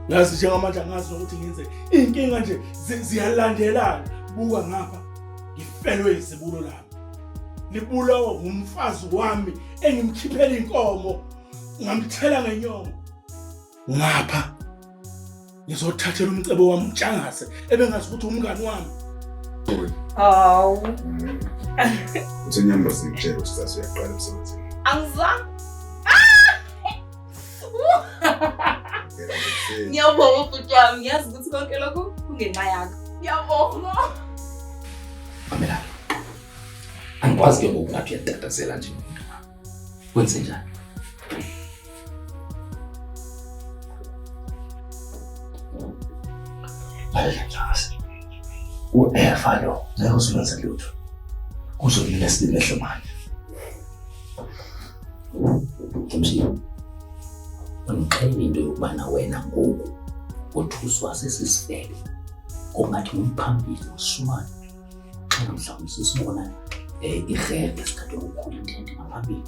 Yazi njengamanje angazi ukuthi ngenze inkinga nje ziyalandelana. Buka ngapha ngifelwe izibulo lami. Libulawa umfazi wami engimkhiphela inkomo ngamthela ngenyongo. Ngapha ngizothathela umcebo wami uMtshangase ebengazi ukuthi umngani wami. Awu. Uthi Nyamboza ngitshela ukuthi sasiyaqala emsebenzini. Angizange. Ngiyabonga futhi wami, ngiyazi ukuthi konke lokho kungenxa yakho. Ngiyabonga. Pamela. Angikwazi ke ngokungathi uyatatazela nje. Kwenze njani? Ayakwazi. Ueva lo, ngeke usilenze lutho. Kuzolila silemehlo manje. Kimsi. Ngicela into yokubana wena ngoku othuswa sesisifele. Kongathi umphambili usumana. Xa mhlawumbe sisibona irhebe esikade ukukhula intente ngaphambili.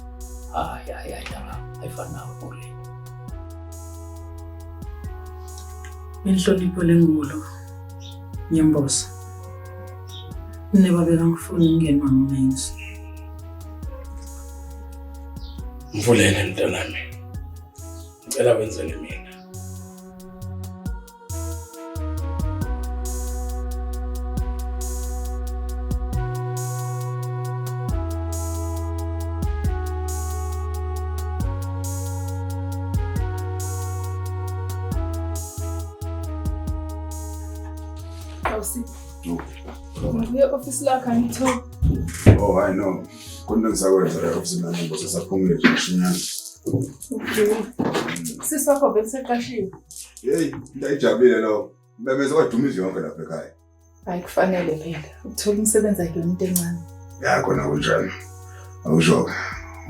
Hayi ayifani nawe ole. Inhlonipho lengulo Nyamboza. Nebabeka ngifuna ingene wangimenzi. Mvulele mntanami. Ngicela wenzele mina. Awusi. Ngiye office lakho ngitho. Oh, I know. Kunto ngisakwenza la office la Nyamboza saphumile ngishinyana. Okay. Sisakho beseqashiwe. Hey, ngiyajabule lo. Bemeze kwadumisa yonke lapha ekhaya. Hayi kufanele phela. Ukuthola umsebenzi akuyona into encane. Ya khona kunjani? Awusho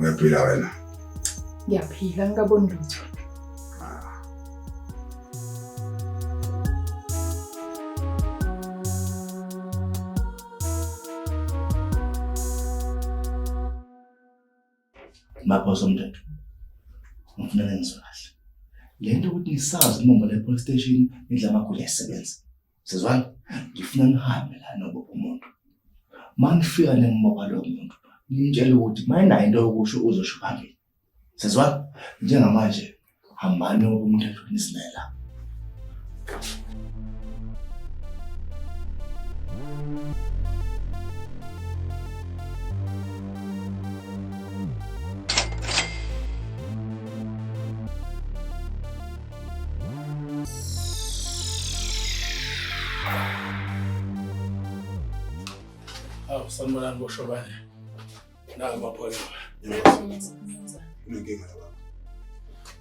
uyaphila wena. Ngiyaphila ngikaboni lutho. Maphoso umthetho. Ngifuna ngizwe kahle. Lento ukuthi ngisazi inamba le police station idla amakhulu yasebenza. Sizwana? Ngifuna ngihambe la nobo umuntu. Mangifika nengimoba lo muntu. Ngitshela ukuthi mayinayo into yokusho uzosho phambili. Sizwana? Njengamanje hambani ngoba umthetho nisinela. Sanibonani boshobane. Naka maphola. Unenkinga lapha.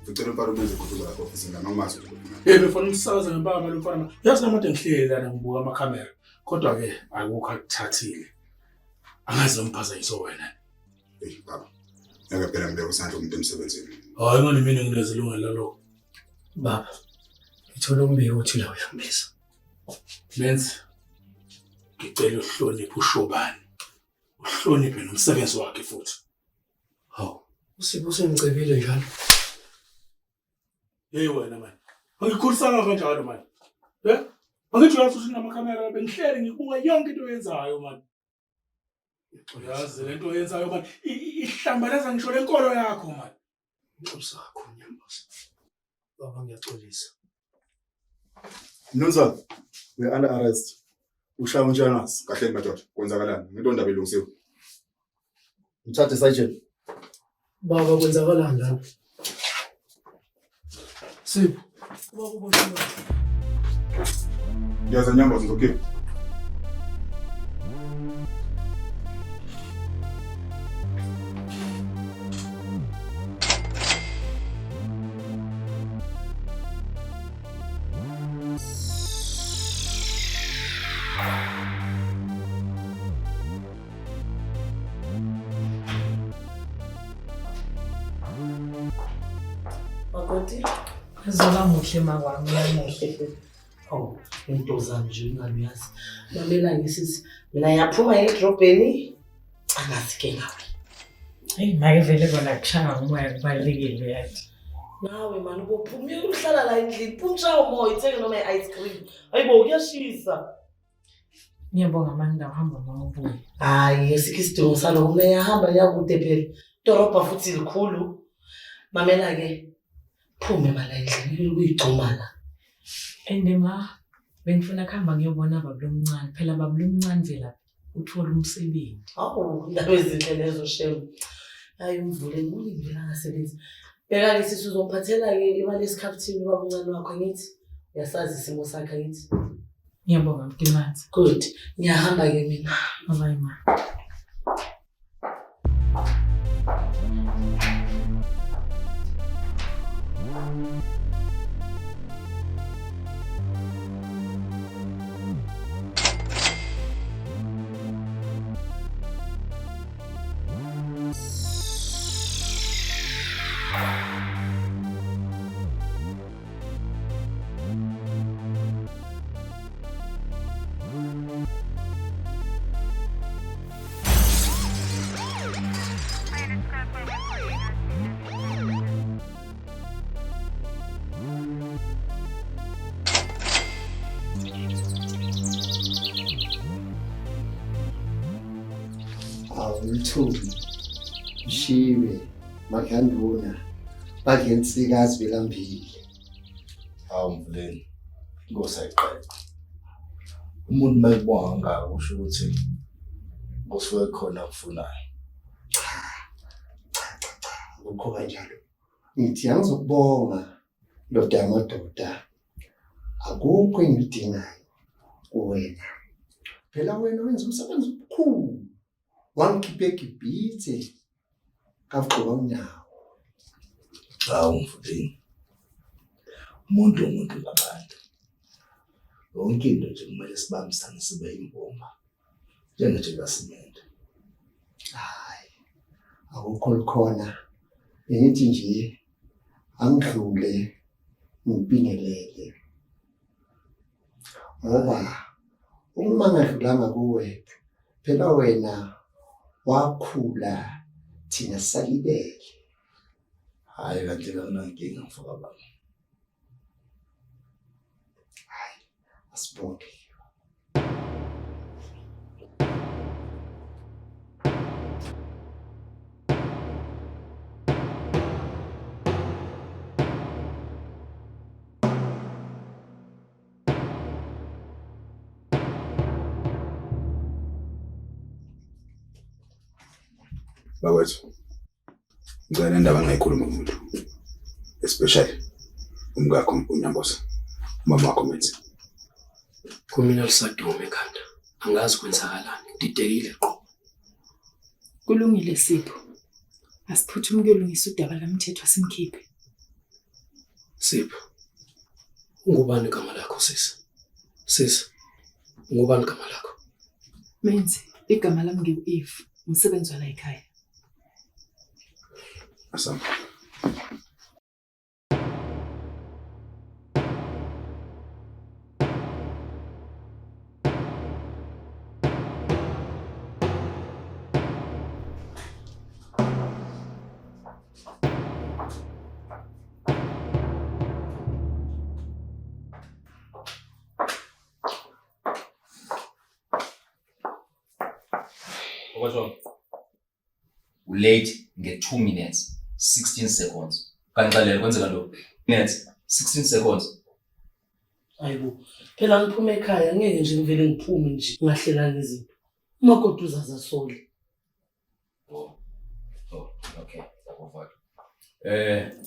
Ngicela impara umenze khuthuza la office ngana ngomazi ukuthi. Befuna umsakaza ngempama lo mfana. Yazi namuntu engihleli lana ngibuka amakhamera. Kodwa ke akukho akuthathile. Angazi nomphazamiso wena. Hey baba. Ngeke phela ngibeke usandla umuntu emsebenzini. Hayi ngone mina nginezilungelo lokho. Baba. Ngithola umbiko uthi la uyangibisa. Menzi. Ngicela uhloniphe uShobane. Uhloniphe nomsebenzi wakhe futhi. Hawu, Usipho usengicebile njalo. Hey wena man. Angikhulisana kanjalo man. Angithi uyazi ukuthi namakhamera bengihleli ngibuka yonke into oyenzayo man. Uyazi lento oyenzayo man. Ihlambalaza ngisho lenkolo yakho man. Ngixolisa kakhulu Nyamboza. Baba ngiyaxolisa. Nonza, we under arrest. Ushaya uNtshangase kahle madoda. Kwenzakalani? Ngento ndaba elungisiwe. Mthathe sergeant. Baba kwenzakalani la? Sipho. Baba ubona. Ngiyaza Nyamboza ngizokhipha. Makoti. Zola muhle makwami uyamuhle. Oh, into zami nje ingamiyazi. Mamela ngisithi mina yaphuma edrobheni angazi ke ngawe. Hey, maye vele bona kushanga umoya kubalekile yathi. Nawe mani ubophuma uhlala la endlini puntsha umoya ithenge noma i-ice cream. Hayibo kuyashisa. Ngiyabonga mani ngihamba ngobuye. Hayi esikho isidingo saloko mina yahamba ngiyakude phela. Idorobha futhi likhulu. Mamela ke phume mala endlini uyigcuma la. Endema bengifuna kuhamba ngiyobona babulomncane. Phela babulomncane vela uthola umsebenzi. Awu indaba ezinhle lezo shem. Hayi umvule ngulivela ngasebenzi. Beka ke sisi uzomphathela ke imali esikhaphithini babuncane wakho ngithi. Uyasazi isimo sakhe ngithi. Ngiyabonga Mtimathi. Good. Ngiyahamba ke mina. Bye ma. Awulithubi Shiwe makhanduna bakensikazi belambile. Hawu Mvuleni, inkosi ayiqede. Umuntu mayibonga usho ukuthi kusuke khona akufunayo. Ukho kanjalo. Ngithi angizokubonga ndoda yamadoda. Akukho engidingayo kuwena. Phela wena wenza umsebenzi omkhulu. Wangikhiphe eGibhithe kagqoka unyawo. Hawu Mvuleni, umuntu ngabantu. Yonke into nje kumele sibambisane sibe imbumba. Njenge kaSimende. Hayi. Akukho likhona. Bengithi nje angidlule ngipingelele. Ngoba uma ngadlulanga kuwe phela wena wakhula thina salibele. Hayi kanti akunankinga mfaka baba. Asibonge. Bakwethu. Ngicela indaba ngayikhuluma umuntu. Especially umngakho uNyambosa. Mama wakho methi. Kumina lisaduma ekhanda. Angazi kwenzakalani. Ngididekile qho. Kulungile Sipho. Asiphuthume ukuyolungisa udaba lomthetho simkhiphe. Sipho. Ungubani igama lakho sisi? Sisi. Ungubani igama lakho? Menzi, igama lami ngiwu-Eve, umsebenzi wala ekhaya. Asam. Late get 2 minutes 16 seconds. Kanqalela kwenzeka lo minutes 16 seconds. Hayibo. Phela ngiphume ekhaya ngeke nje ngivele ngiphume nje ngahlelana izinto. Uma kodwa uzaza sole. Oh, okay. Zakuvaka.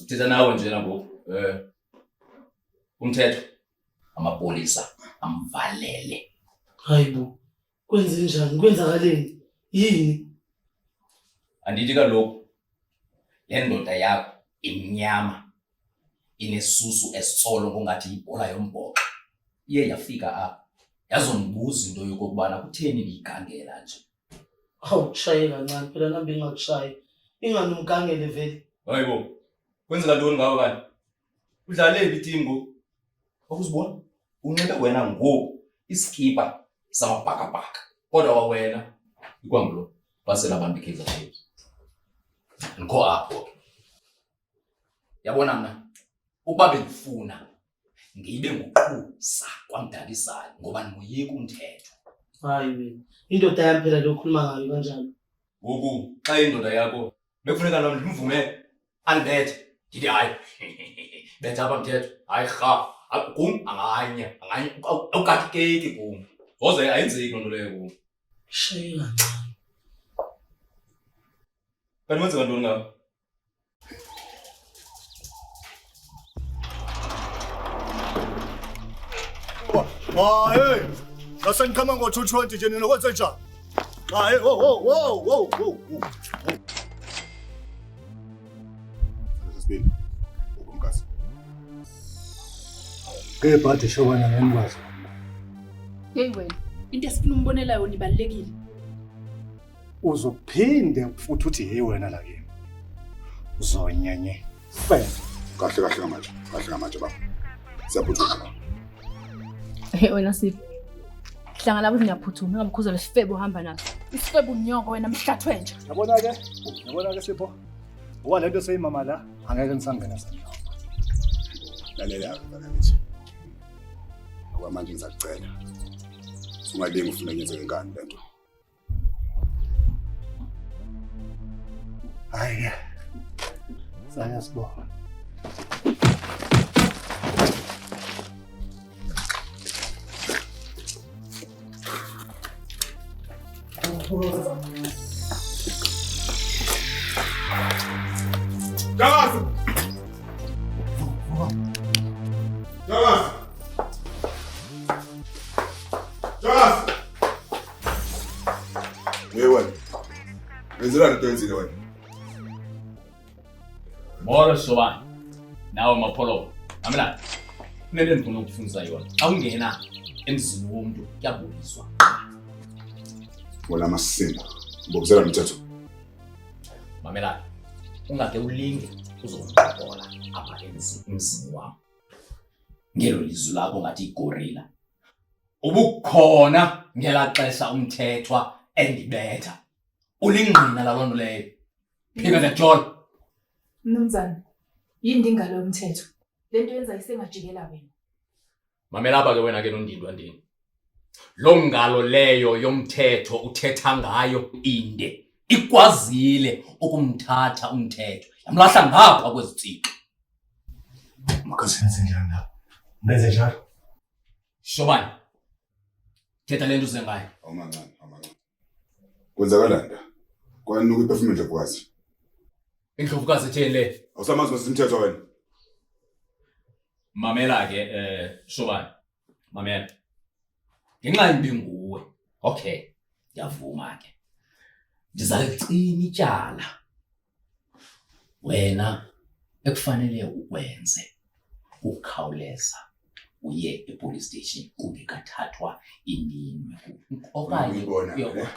Uthetha nawe njena ngoku. Umthetho amapolisa amvalele. Hayibo. Kwenze njani? Kwenzakaleni? Yini? Andithi kaloku le ndoda yakho imnyama inesusu esitsolo kungathi ibhola yombhoxo iye yafika apha yazongibuza into yokubana kutheni ligangela nje. Hawu shaye kancane phela nambe ngakushaye. Inganomgangele vele. Hayibo. Kwenzeka ntoni ngawe kanti? Udlale i-team ngoku. Awuzibona? Unxibe wena ngoku iskipa samabhakabhaka. Kodwa wena ikwangulo basela abantu ikhezo chiefs. Ngikho apho. Yabona mna ukuba bengifuna ngibe nguqhusa kwamdalisayo ngoba ndimoyika umthetho. Hayi wena. Indoda yami phela lokhuluma ngayo kanjalo. Ngoku xa indoda yakho bekufuneka nami ndimvumele andibethe. Ndithi hayi. Betha apha mthetho. Hayi rha. Kum anganye awukati keki kum. Ngoze ayenzeki loo nto leyo kum. Shaye kancane. Kanti wenza ntoni ngayo? Hayi. Ngasengikhama ngo220 nje nina kwenze njani? Hayi, wo. Sesibili. Ukumkazi. Ngebhadi shobana ngenikwazi. Hey wena, into esifuna umbonela yona ibalekile. Uzophinde futhi uthi hey wena la kimi. Uzonyenye. Kahle ngamanje baba. Siyaphuthuma. Hey wena Sipho. Hlanga lapho ngiyaphuthuma ngabukhuza lesifebe uhamba naso. Isifebe unyongo wena mhlathwe nje. Yabona ke Sipho. Uwa lento seyimama la angeke nisangena sana. Lalela bakithi. Okwamanje ngizacela. Ungalingi ufuna ngenze ngani lento. Hayi. Sayasibona. Wenzela into enzile wena. Molo Shobani. Nawe mapholo. Amla. Kunento endifuna ukufundisa yona. Awungena emzini womuntu kuyaboniswa. Wala masina. Ngibuzela umthetho. Mamela. Ungake ulinge uzongibhola apha emzini wami. Ngelo lizwi lakho ngathi igorilla. Ubukhona ngelaxesha umthethwa endibetha. Ulingqina la lonto leyo. Phika ngejolo. Mnumzane, yini ndingalo yomthetho? Lento yenza isengajikela wena. Mamela apha ke wena ke nondindwa ndini. Lo ngalo leyo yomthetho uthetha ngayo inde. Ikwazile ukumthatha umthetho. Yamlahla ngapha kwezitsixo. Makazi senze njani la? Benze njalo. Shobani. Thetha lento uzengayo. Awumancane. Kwenzakalani la? Kwani ukuphefumula ndlovukazi? Indlovukazi etheni le? Awusamazi ngesimithetho wena. Mamela ke Shobani. Mamela. Ngenxa imbi nguwe. Okay. Ngiyavuma ke. Ndizalicina ityala. Wena ekufanele ukwenze ukukhawuleza uye epolice station kungekathathwa iminwe okanye uyabona.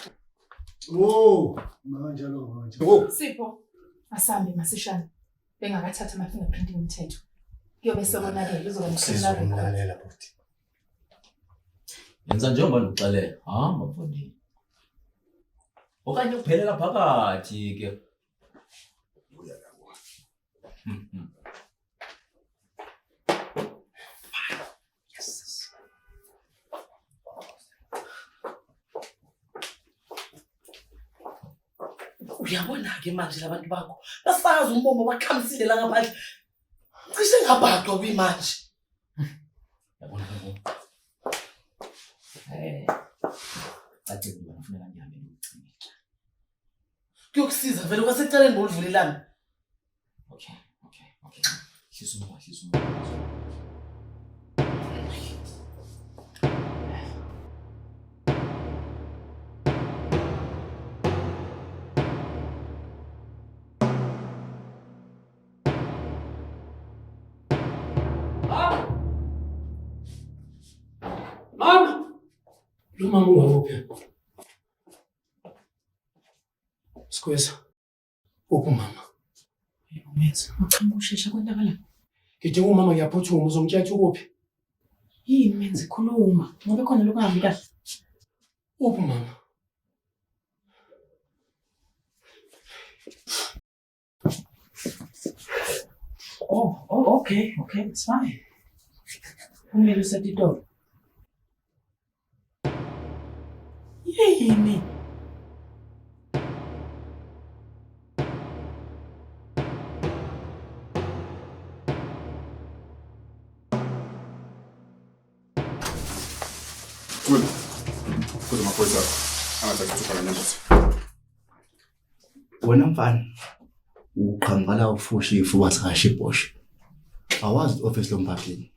Manjalo. Sipho, asambe masishane. Bengakathatha ama-fingerprint yomthetho. Kuyobe sekonakele uzoba Sizomlalela futhi. Yenza njengoba ndikuxelela. Hamba mfondini. Okanye uphelela phakathi ke. Uyabona ke manje labantu bakho basazi umbombo bakhamisile la ngaphandle. Cishe ngabhaqwa kwimanje. Yabona ke. Cace kuba kufuneka ngihambe ngicime. Kuyokusiza vele kwaseceleni bolivulelana. Okay. Hlisa umoya. Mama! Lumama ungakuphi? Sikwesa. Uphi mama? Umenza. Uchama ushesha kwendakala. Ngidinga umama ngiyaphuthuma uzongitshela ukuphi? Yini menze khuluma. Ngoba khona lokuhambi kahle. Uphi mama? Okay, it's fine. Kumele usetitolo. Yini? Kuze maphoyisa angathatha ukuthukana nendoda. Wena mfana uqhamuka ufusha ifuba sakashibhoshe. Awazi i-office lomphathini.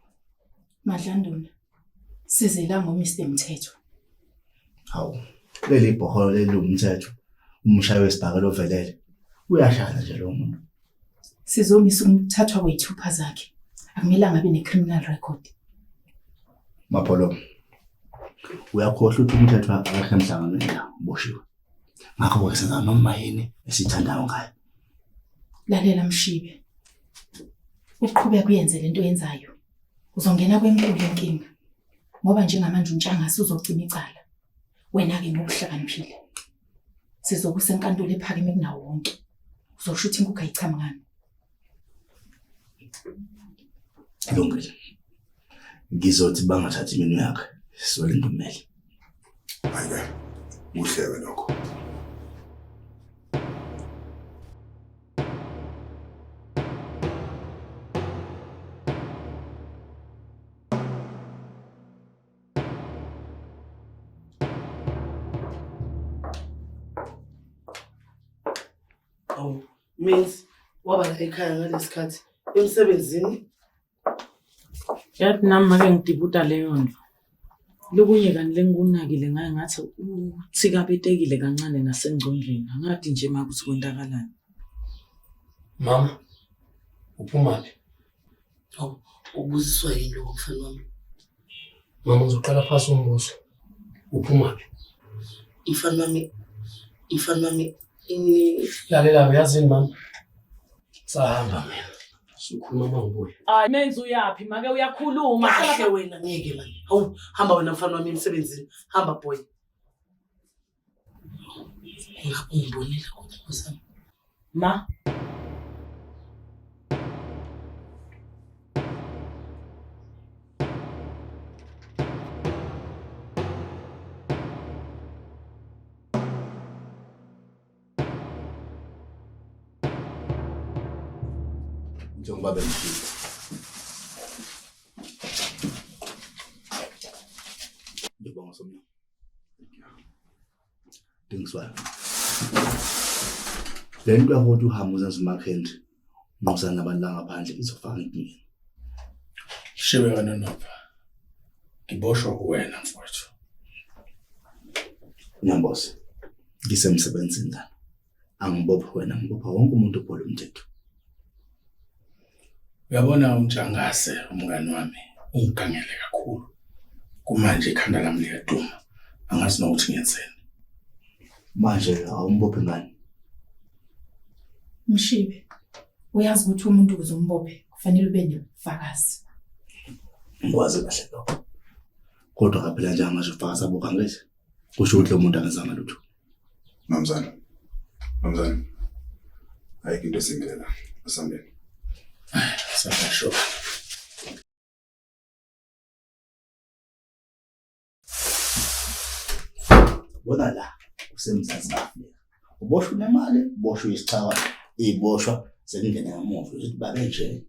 Madlanduna. Sizela ngoMr Mthetho. Hawu. Leli bhoholo leli umthetho. Umshayi wesibhakela ovelele. Uyashaya nje lo muntu. Sizomisa ukuthathwa kwezithupha zakhe. Akumelanga abe ne-criminal record. Mapholo. Uyakhohlwa ukuthi umthetho akahle emhlanganweni uboshiwe. Ngakho ke senza noma yini esithandayo ngayo. Lalela Mshibe. Uqhubeka uyenze lento yenzayo. Uzongena kwenkulu inkinga. Ngoba njengamanje untshangase uzogcina icala. Wena ke ngokuhlakaniphile. Sizokusa enkantolo ephakeme kunawo wonke. Uzosho ukuthi inkukhu ayichama ngani. Lungile. Ngizothi bangathathi imino yakhe. Sisole intomeli. Hayi uhlebe lokho. Oh, means waba la ekhaya ngalesikhathi emsebenzini. Yathi nami make ngidibuta leyo ndlu. Lokunye kanti lengikunakile ngaye ngathi uthikabetekile kancane nasengcondweni. Angathi nje makuthi kwenzakalani. Mama, uphumaphi? Oh, ubuziswa yini lo mfana wami? Mama uzoqala phasi umbuzo. Uphumaphi? Mfana wami lalela uyazini mama. Sahamba mina. Sukhuluma mangibuye. Hayi menzi uyapi make uyakhuluma kahle wena ngeke manje. Hawu hamba wena mfana wami emsebenzini. Hamba boy. Ngiyabonile ukuthi ma Njengoba bengifika. Ngibonga somnyango. Dingiswa. Lento yakuthi uhambe uzenza uMarkend. Nqosana nabantu la ngaphandle izofaka impilo. Shibe wena nopha. Ngiboshwa kuwena mfowethu. Nyambosi. Ngisemsebenzini la. Angibopha wena ngibopha wonke umuntu ophula umthetho. Uyabona untshangase umngani wami ungigangele kakhulu. Kumanje ikhanda lami liyaduma. Angazi nokuthi ngiyenzeni. Manje awumbophe ngani? Mshibe. Uyazi ukuthi umuntu ukuze umbophe kufanele ube nobufakazi. Ngikwazi kahle lokho. Kodwa kaphela nje manje ufakazi abuka ngithi. Kusho ukuthi lo muntu angezanga lutho. Mamzana. Ayikho into esimela asambeni. Sakasho. Bona la usemzansi Afrika. Uboshwe nemali, uboshwe isichawa, iboshwa sekungena emuva ukuthi babe nje.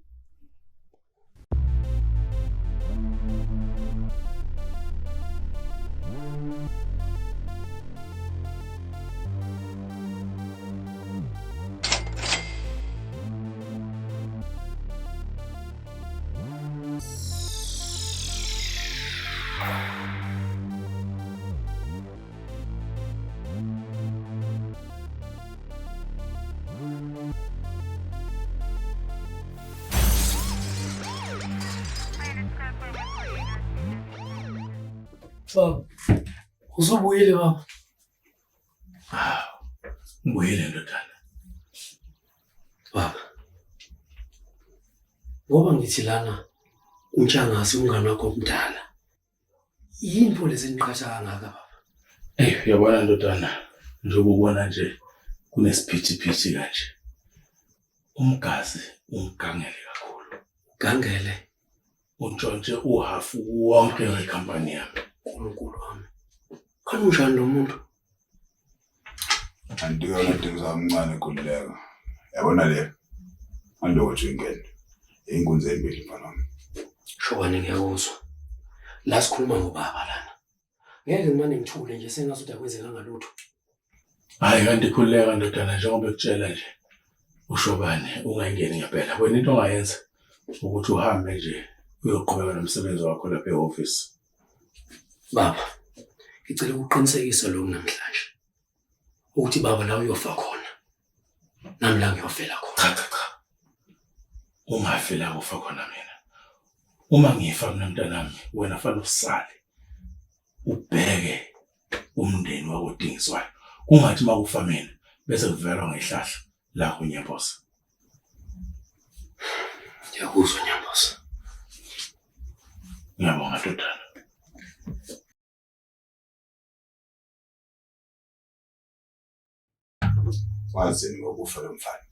Baba, uzobuyile baba. Ngiyele ndodana. Baba. Ngoba ngithi lana untshangase umngane wakho omdala. Yini pho lezi niqasha kangaka baba? Uyabona ndodana, njengoba ubona nje kunesiphithiphithi kanje. Umgazi ungigangele kakhulu. ungitshontshe uhafu wonke wekhampani yami. uNkulunkulu wami. Khani unjani lo muntu? Andiyona into ngizamncane Khulileka. Yabona le. Andokho ingene. Inkunzi embili mfana wami. Shobani ngiyakuzwa. La sikhuluma ngobaba lana. Ngeke ngimane ngithule nje sengazuthi akwenzeka ngalutho. Hayi kanti Khulileka ndodana njengoba ekutshela nje. Ushobani ungayingeni ngempela. Wena into ongayenza ukuthi uhambe nje uyoqhubeka nomsebenzi wakho lapha e-office. Baba, ngicela ukuqinisekisa lokhu namhlanje. Ukuthi baba la uyofa khona. Nami la ngiyofela khona. Cha. Uma fela kufa khona mina. Uma ngifa mina mntanami, wena fanele usale. Ubheke umndeni wakudingiswayo. Kungathi makufa mina bese kuvela ngehlahla la kuNyambosa. Ngiyakuzwa Nyambosa. Ngiyabonga ndodana. Wazini ngokufa lo mfana.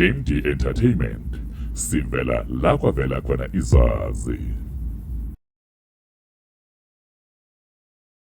Shimdi Entertainment, sivela la kwavela khona izazi.